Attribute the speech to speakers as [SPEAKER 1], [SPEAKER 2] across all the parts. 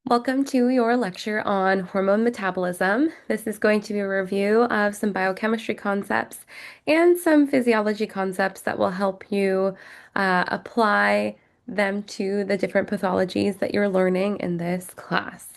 [SPEAKER 1] Welcome to your lecture on hormone metabolism. This is going to be a review of some biochemistry concepts and some physiology concepts that will help you apply them to the different pathologies that you're learning in this class.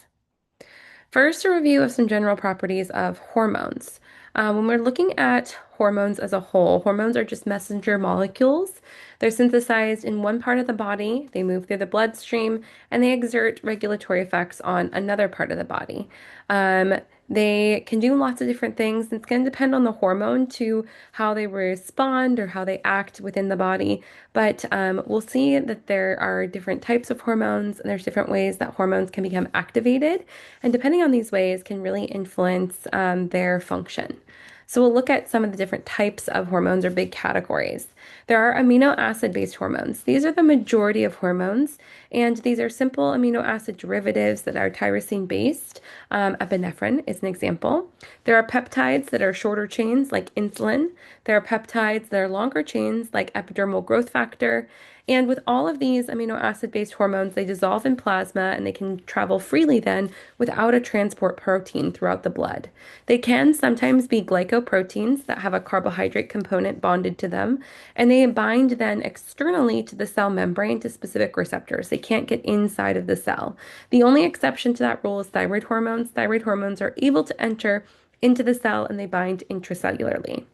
[SPEAKER 1] First, a review of some general properties of hormones. When we're looking at hormones as a whole, hormones are just messenger molecules. They're synthesized in one part of the body, they move through the bloodstream, and they exert regulatory effects on another part of the body. Um, they can do lots of different things. It's going to depend on the hormone to how they respond or how they act within the body. But we'll see that there are different types of hormones and there's different ways that hormones can become activated. And depending on these ways can really influence their function. So we'll look at some of the different types of hormones or big categories. There are amino acid-based hormones. These are the majority of hormones, and these are simple amino acid derivatives that are tyrosine-based. Epinephrine is an example. There are peptides that are shorter chains, like insulin. There are peptides that are longer chains, like epidermal growth factor. And with all of these amino acid-based hormones, they dissolve in plasma and they can travel freely then without a transport protein throughout the blood. They can sometimes be glycoproteins that have a carbohydrate component bonded to them, and they bind then externally to the cell membrane to specific receptors. They can't get inside of the cell. The only exception to that rule is thyroid hormones. Thyroid hormones are able to enter into the cell and they bind intracellularly.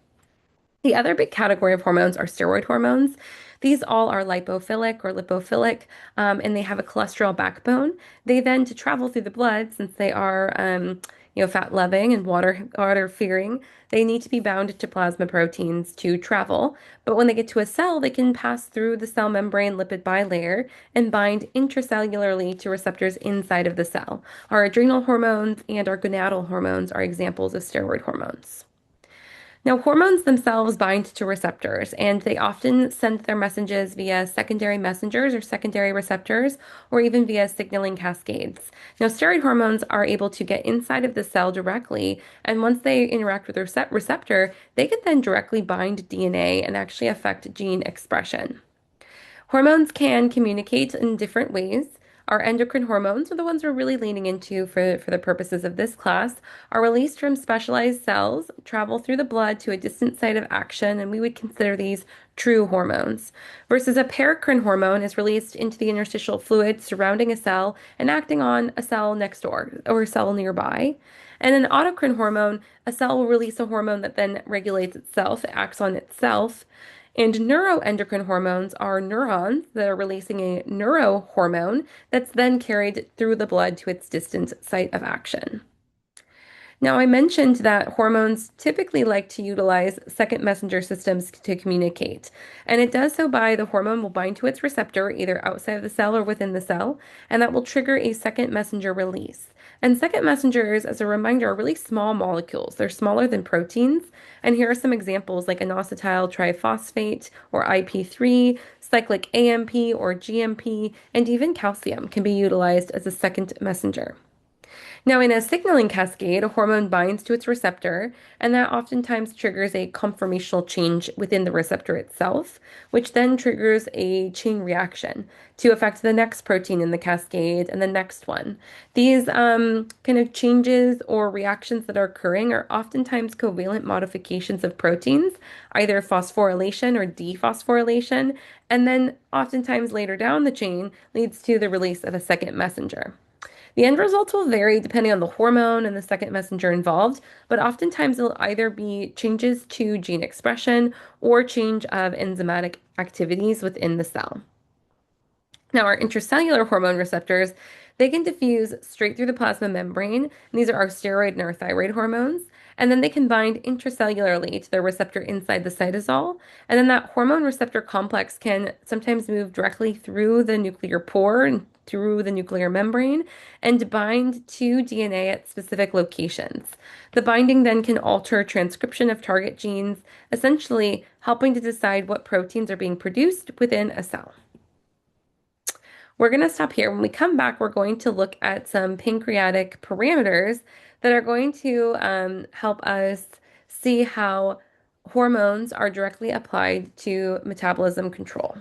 [SPEAKER 1] The other big category of hormones are steroid hormones. These all are lipophilic or lipophilic, and they have a cholesterol backbone. They then, to travel through the blood, since they are, fat-loving and water-fearing, they need to be bound to plasma proteins to travel. But when they get to a cell, they can pass through the cell membrane lipid bilayer and bind intracellularly to receptors inside of the cell. Our adrenal hormones and our gonadal hormones are examples of steroid hormones. Now, hormones themselves bind to receptors, and they often send their messages via secondary messengers or secondary receptors, or even via signaling cascades. Now, steroid hormones are able to get inside of the cell directly, and once they interact with the receptor, they can then directly bind DNA and actually affect gene expression. Hormones can communicate in different ways. Our endocrine hormones are the ones we're really leaning into for the purposes of this class, are released from specialized cells, travel through the blood to a distant site of action, and we would consider these true hormones. Versus a paracrine hormone is released into the interstitial fluid surrounding a cell and acting on a cell next door or a cell nearby. And an autocrine hormone, a cell will release a hormone that then regulates itself, it acts on itself. And neuroendocrine hormones are neurons that are releasing a neurohormone that's then carried through the blood to its distant site of action. Now, I mentioned that hormones typically like to utilize second messenger systems to communicate, and it does so by the hormone will bind to its receptor either outside of the cell or within the cell, and that will trigger a second messenger release. And second messengers, as a reminder, are really small molecules. They're smaller than proteins, and here are some examples like inositol triphosphate or IP3, cyclic AMP or GMP, and even calcium can be utilized as a second messenger. Now, in a signaling cascade, a hormone binds to its receptor, and that oftentimes triggers a conformational change within the receptor itself, which then triggers a chain reaction to affect the next protein in the cascade and the next one. These kind of changes or reactions that are occurring are oftentimes covalent modifications of proteins, either phosphorylation or dephosphorylation, and then oftentimes later down the chain leads to the release of a second messenger. The end results will vary depending on the hormone and the second messenger involved, but oftentimes it'll either be changes to gene expression or change of enzymatic activities within the cell. Now, our intracellular hormone receptors, they can diffuse straight through the plasma membrane, and these are our steroid and our thyroid hormones. And then they can bind intracellularly to their receptor inside the cytosol. And then that hormone receptor complex can sometimes move directly through the nuclear pore and through the nuclear membrane and bind to DNA at specific locations. The binding then can alter transcription of target genes, essentially helping to decide what proteins are being produced within a cell. We're going to stop here. When we come back, we're going to look at some pancreatic parameters that are going to help us see how hormones are directly applied to metabolism control.